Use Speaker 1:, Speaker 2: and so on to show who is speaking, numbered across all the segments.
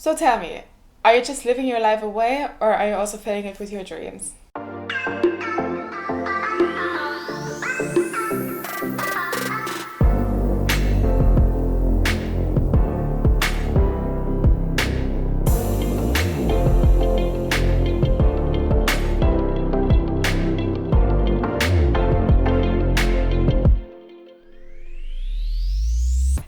Speaker 1: So tell me, are you just living your life away, or are you also filling it with your dreams?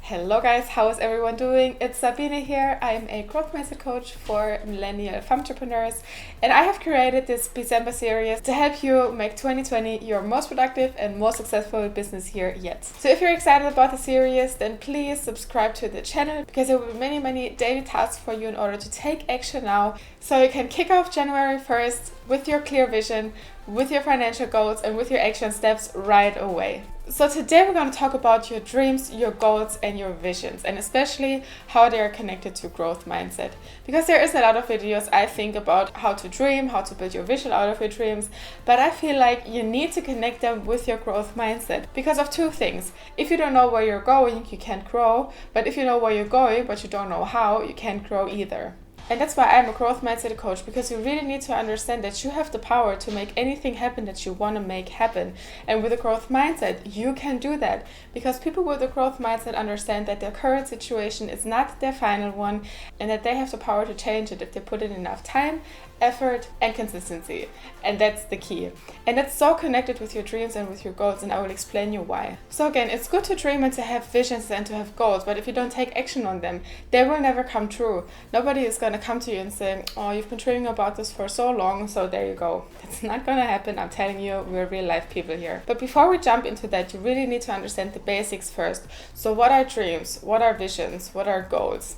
Speaker 1: Hello guys, how is everyone doing? It's Sabine here. I am a growth mindset coach for millennial entrepreneurs, and I have created this BIZember series to help you make 2020 your most productive and most successful business year yet. So if you're excited about the series, then please subscribe to the channel, because there will be many daily tasks for you in order to take action now, so you can kick off January 1st with your clear vision, with your financial goals, and with your action steps right away. So today we're going to talk about your dreams, your goals, and your visions, and especially how they are connected to growth mindset. Because there is a lot of videos, I think, about how to dream, how to build your vision out of your dreams, but I feel like you need to connect them with your growth mindset because of two things. If you don't know where you're going, you can't grow, but if you know where you're going but you don't know how, you can't grow either. And that's why I'm a growth mindset coach, because you really need to understand that you have the power to make anything happen that you want to make happen. And with a growth mindset, you can do that, because people with a growth mindset understand that their current situation is not their final one, and that they have the power to change it if they put in enough time, effort, and consistency. And that's the key. And that's so connected with your dreams and with your goals, and I will explain you why. So again, it's good to dream and to have visions and to have goals, but if you don't take action on them, they will never come true. Nobody is going to come to you and say, oh, you've been dreaming about this for so long, so there you go. That's not going to happen. I'm telling you, we're real life people here. But before we jump into that, you really need to understand the basics first. So what are dreams? What are visions? What are goals?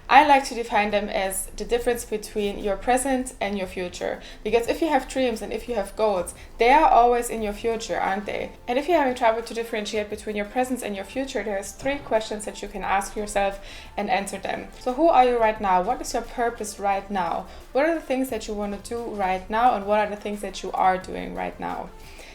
Speaker 1: I like to define them as the difference between your present and your future. Because if you have dreams and if you have goals, they are always in your future, aren't they? And if you're having trouble to differentiate between your present and your future, there's 3 questions that you can ask yourself and answer them. So who are you right now? What is your purpose right now? What are the things that you want to do right now? And what are the things that you are doing right now?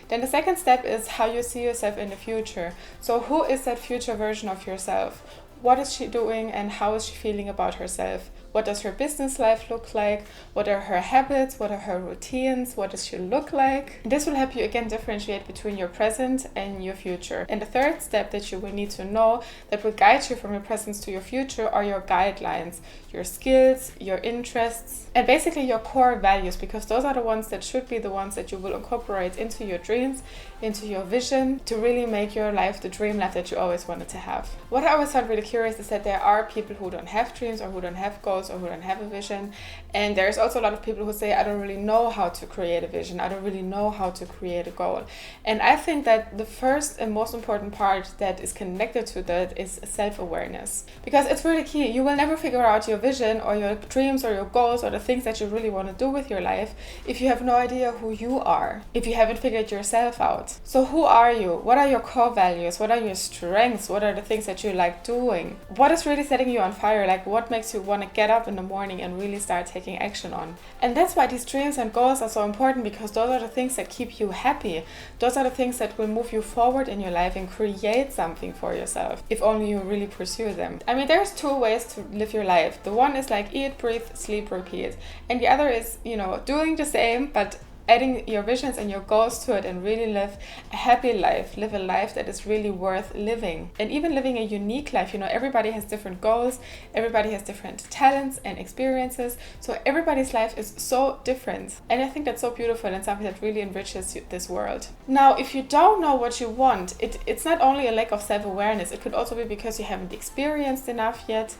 Speaker 1: Then the second step is how you see yourself in the future. So who is that future version of yourself? What is she doing and how is she feeling about herself? What does her business life look like? What are her habits? What are her routines? What does she look like? This will help you again differentiate between your present and your future. And the third step that you will need to know that will guide you from your present to your future are your guidelines, your skills, your interests, and basically your core values, because those are the ones that should be the ones that you will incorporate into your dreams, into your vision, to really make your life the dream life that you always wanted to have. What I always found really curious is that there are people who don't have dreams or who don't have goals or who don't have a vision, and there's also a lot of people who say, I don't really know how to create a vision, I don't really know how to create a goal. And I think that the first and most important part that is connected to that is self-awareness, because it's really key. You will never figure out your vision or your dreams or your goals or the things that you really want to do with your life if you have no idea who you are, if you haven't figured yourself out. So who are you? What are your core values? What are your strengths? What are the things that you like doing? What is really setting you on fire? Like, what makes you want to get up in the morning and really start taking action on? And that's why these dreams and goals are so important, because those are the things that keep you happy. Those are the things that will move you forward in your life and create something for yourself, if only you really pursue them. I mean, there's 2 ways to live your life. The one is like eat, breathe, sleep, repeat. And the other is, doing the same, but adding your visions and your goals to it and really live a happy life, live a life that is really worth living. And even living a unique life, everybody has different goals, everybody has different talents and experiences, so everybody's life is so different. And I think that's so beautiful and something that really enriches this world. Now, if you don't know what you want, it's not only a lack of self-awareness, it could also be because you haven't experienced enough yet.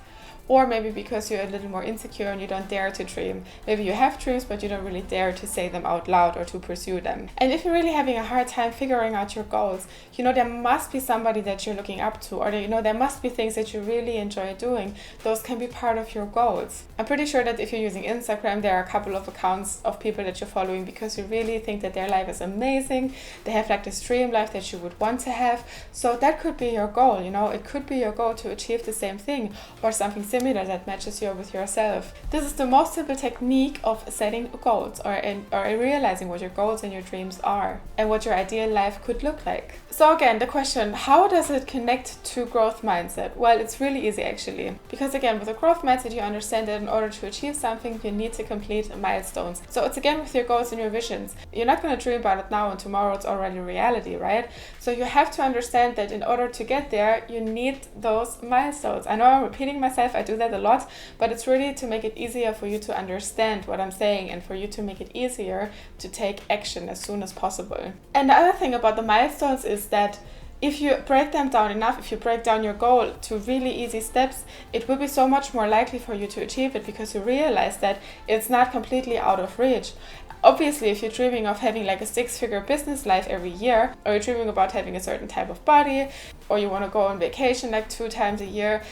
Speaker 1: Or maybe because you're a little more insecure and you don't dare to dream. Maybe you have dreams, but you don't really dare to say them out loud or to pursue them. And if you're really having a hard time figuring out your goals, there must be somebody that you're looking up to, or there must be things that you really enjoy doing. Those can be part of your goals. I'm pretty sure that if you're using Instagram, there are a couple of accounts of people that you're following because you really think that their life is amazing. They have like this dream life that you would want to have. So that could be your goal, It could be your goal to achieve the same thing or something similar similar, that matches you with yourself. This is the most simple technique of setting goals or realizing what your goals and your dreams are and what your ideal life could look like. So again, the question, how does it connect to growth mindset? Well, it's really easy actually, because again, with a growth mindset, you understand that in order to achieve something, you need to complete milestones. So it's again with your goals and your visions. You're not going to dream about it now and tomorrow it's already reality, right? So you have to understand that in order to get there, you need those milestones. I know I'm repeating myself, I do that a lot, but it's really to make it easier for you to understand what I'm saying and for you to make it easier to take action as soon as possible. And the other thing about the milestones is that if you break them down enough, if you break down your goal to really easy steps, it will be so much more likely for you to achieve it, because you realize that it's not completely out of reach. Obviously, if you're dreaming of having like a 6-figure business life every year, or you're dreaming about having a certain type of body, or you want to go on vacation like 2 times a year,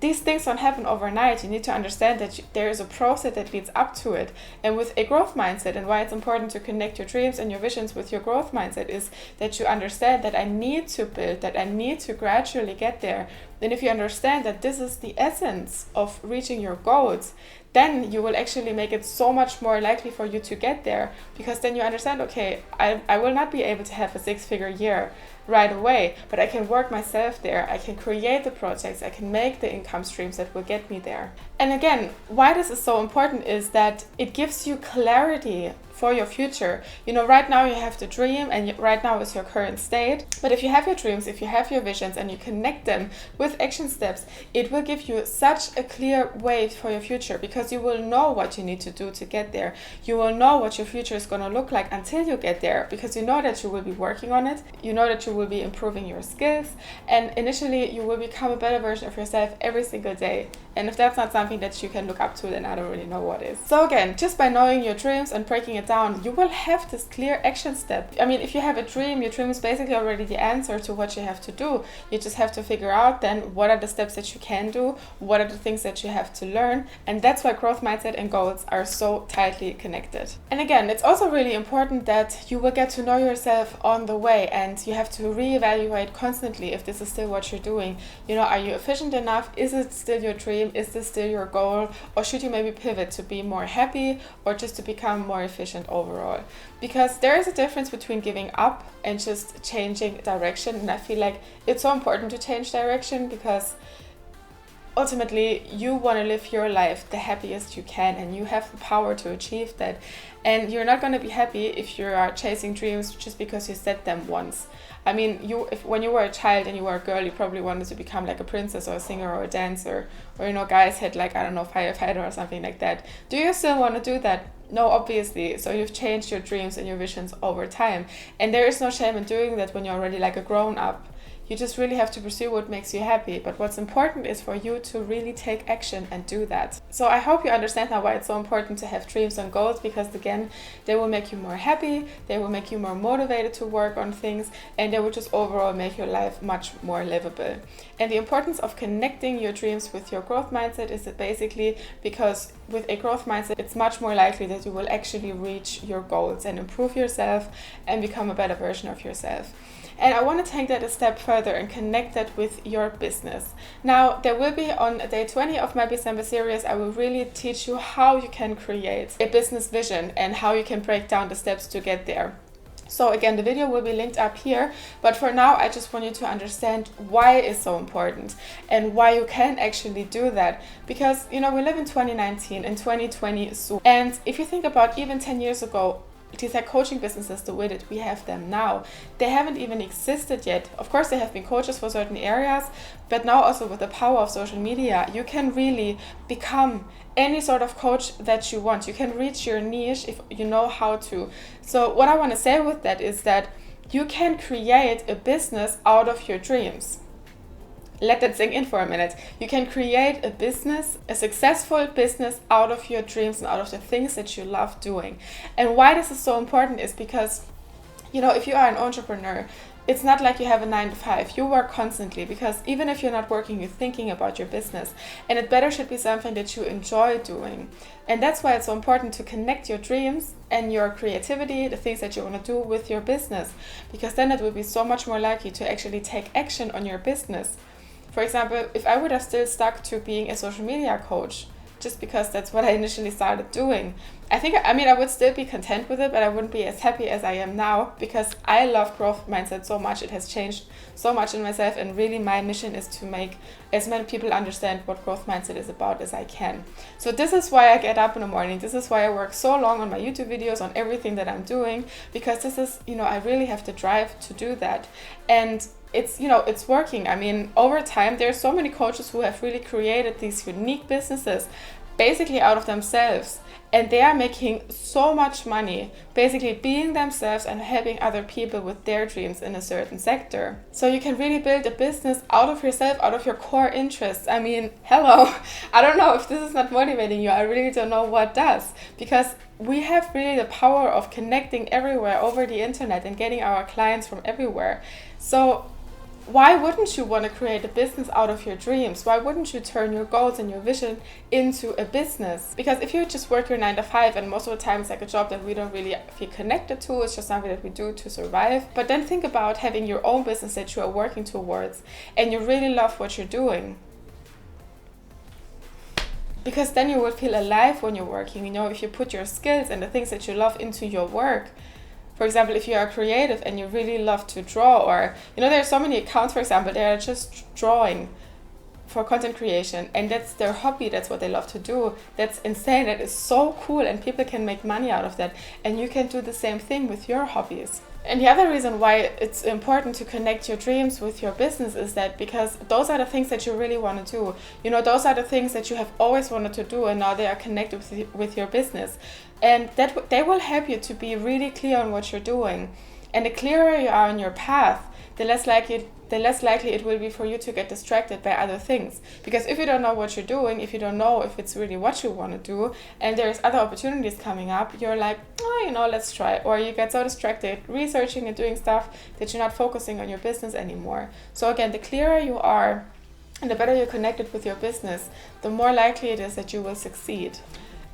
Speaker 1: these things don't happen overnight. You need to understand that there is a process that leads up to it. And with a growth mindset, and why it's important to connect your dreams and your visions with your growth mindset, is that you understand that I need to build, that I need to gradually get there. And if you understand that this is the essence of reaching your goals, then you will actually make it so much more likely for you to get there, because then you understand, okay, I will not be able to have a 6-figure year right away, but I can work myself there. I can create the projects, I can make the income streams that will get me there. And again, why this is so important is that it gives you clarity for your future. You know, right now you have the dream and right now is your current state. But if you have your dreams, if you have your visions and you connect them with action steps, it will give you such a clear way for your future, because you will know what you need to do to get there. You will know what your future is going to look like until you get there, because you know that you will be working on it. You know that you will be improving your skills, and initially you will become a better version of yourself every single day. And if that's not something that you can look up to, then I don't really know what is. So again, just by knowing your dreams and breaking it down, you will have this clear action step. I mean, if you have a dream, your dream is basically already the answer to what you have to do. You just have to figure out then what are the steps that you can do, what are the things that you have to learn. And that's why growth mindset and goals are so tightly connected. And again, it's also really important that you will get to know yourself on the way, and you have to reevaluate constantly if this is still what you're doing. You know, are you efficient enough? Is it still your dream? Is this still your goal? Or should you maybe pivot to be more happy or just to become more efficient overall? Because there is a difference between giving up and just changing direction. And I feel like it's so important to change direction, because ultimately you want to live your life the happiest you can, and you have the power to achieve that. And you're not going to be happy if you are chasing dreams just because you set them once. I mean, when you were a child and you were a girl, you probably wanted to become like a princess or a singer or a dancer, or, you know, guys had like, I don't know, firefighter or something like that. Do you still want to do that? No, obviously. So you've changed your dreams and your visions over time. And there is no shame in doing that when you're already like a grown up. You just really have to pursue what makes you happy. But what's important is for you to really take action and do that. So I hope you understand now why it's so important to have dreams and goals, because again, they will make you more happy, they will make you more motivated to work on things, and they will just overall make your life much more livable. And the importance of connecting your dreams with your growth mindset is that basically because with a growth mindset, it's much more likely that you will actually reach your goals and improve yourself and become a better version of yourself. And I want to take that a step further and connect that with your business. Now, there will be on day 20 of my BIZember series, I will really teach you how you can create a business vision and how you can break down the steps to get there. So again, the video will be linked up here, but for now, I just want you to understand why it's so important and why you can actually do that. Because, you know, we live in 2019 and 2020 soon. And if you think about even 10 years ago, these like coaching businesses, the way that we have them now, they haven't even existed yet. Of course, they have been coaches for certain areas, but now also with the power of social media, you can really become any sort of coach that you want. You can reach your niche if you know how to. So what I want to say with that is that you can create a business out of your dreams. Let that sink in for a minute. You can create a business, a successful business out of your dreams and out of the things that you love doing. And why this is so important is because, you know, if you are an entrepreneur, it's not like you have a 9 to 5. You work constantly, because even if you're not working, you're thinking about your business. And it better should be something that you enjoy doing. And that's why it's so important to connect your dreams and your creativity, the things that you want to do, with your business. Because then it will be so much more likely to actually take action on your business. For example, if I would have still stuck to being a social media coach, just because that's what I initially started doing, I would still be content with it, but I wouldn't be as happy as I am now, because I love growth mindset so much. It has changed so much in myself, and really my mission is to make as many people understand what growth mindset is about as I can. So this is why I get up in the morning. This is why I work so long on my YouTube videos, on everything that I'm doing, because this is, I really have the drive to do that. And it's working. I mean, over time, there are so many coaches who have really created these unique businesses basically out of themselves, and they are making so much money basically being themselves and helping other people with their dreams in a certain sector. So you can really build a business out of yourself, out of your core interests. I mean, hello, I don't know if this is not motivating you. I really don't know what does, because we have really the power of connecting everywhere over the internet and getting our clients from everywhere. So why wouldn't you want to create a business out of your dreams? Why wouldn't you turn your goals and your vision into a business? Because if you just work your 9 to 5, and most of the time it's like a job that we don't really feel connected to, it's just something that we do to survive. But then think about having your own business that you are working towards, and you really love what you're doing. Because then you will feel alive when you're working. If you put your skills and the things that you love into your work. For example, if you are creative and you really love to draw, or, there are so many accounts, for example, they are just drawing for content creation, and that's their hobby, that's what they love to do. That's insane, that is so cool, and people can make money out of that. And you can do the same thing with your hobbies. And the other reason why it's important to connect your dreams with your business is that because those are the things that you really want to do. Those are the things that you have always wanted to do, and now they are connected with your business. And that they will help you to be really clear on what you're doing. And the clearer you are on your path, the less likely it will be for you to get distracted by other things. Because if you don't know what you're doing, if you don't know if it's really what you want to do, and there's other opportunities coming up, you're like, let's try. Or you get so distracted researching and doing stuff that you're not focusing on your business anymore. So again, the clearer you are and the better you're connected with your business, the more likely it is that you will succeed.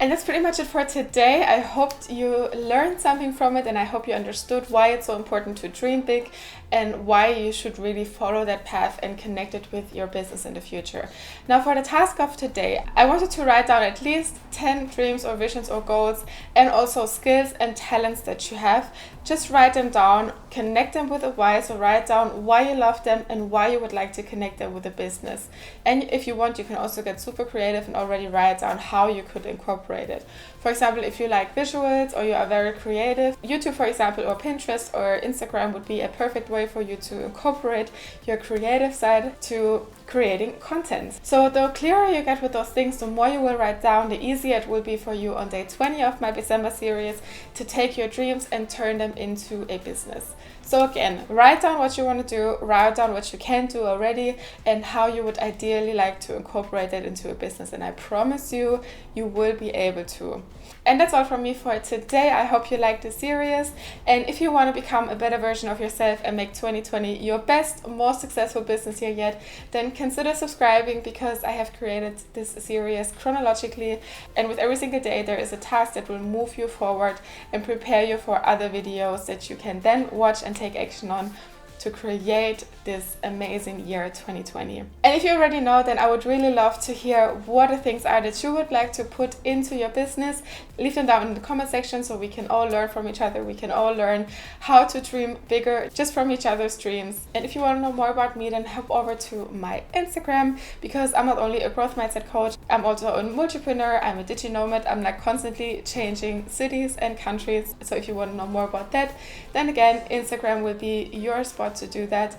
Speaker 1: And that's pretty much it for today. I hope you learned something from it, and I hope you understood why it's so important to dream big and why you should really follow that path and connect it with your business in the future. Now, for the task of today, I wanted to write down at least 10 dreams or visions or goals, and also skills and talents that you have. Just write them down, connect them with a why. So write down why you love them and why you would like to connect them with a business. And if you want, you can also get super creative and already write down how you could incorporate it. For example, if you like visuals or you are very creative, YouTube, for example, or Pinterest or Instagram would be a perfect way for you to incorporate your creative side to creating content. So the clearer you get with those things, the more you will write down, the easier it will be for you on day 20 of my BIZember series to take your dreams and turn them into a business. So again, write down what you want to do, write down what you can do already, and how you would ideally like to incorporate that into a business. And I promise you, you will be able to. And that's all from me for today. I hope you liked this series. And if you want to become a better version of yourself and make 2020 your best, most successful business year yet, then consider subscribing, because I have created this series chronologically. And with every single day, there is a task that will move you forward and prepare you for other videos that you can then watch and take action on to create this amazing year 2020. And if you already know, then I would really love to hear what the things are that you would like to put into your business. Leave them down in the comment section so we can all learn from each other. We can all learn how to dream bigger just from each other's dreams. And if you want to know more about me, then hop over to my Instagram, because I'm not only a growth mindset coach, I'm also a multipreneur, I'm a digi-nomad. I'm like constantly changing cities and countries. So if you want to know more about that, then again, Instagram will be your spot to do that.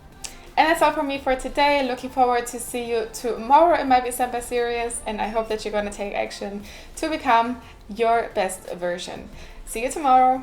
Speaker 1: And that's all from me for today. Looking forward to see you tomorrow in my BIZember series, and I hope that you're going to take action to become your best version. See you tomorrow.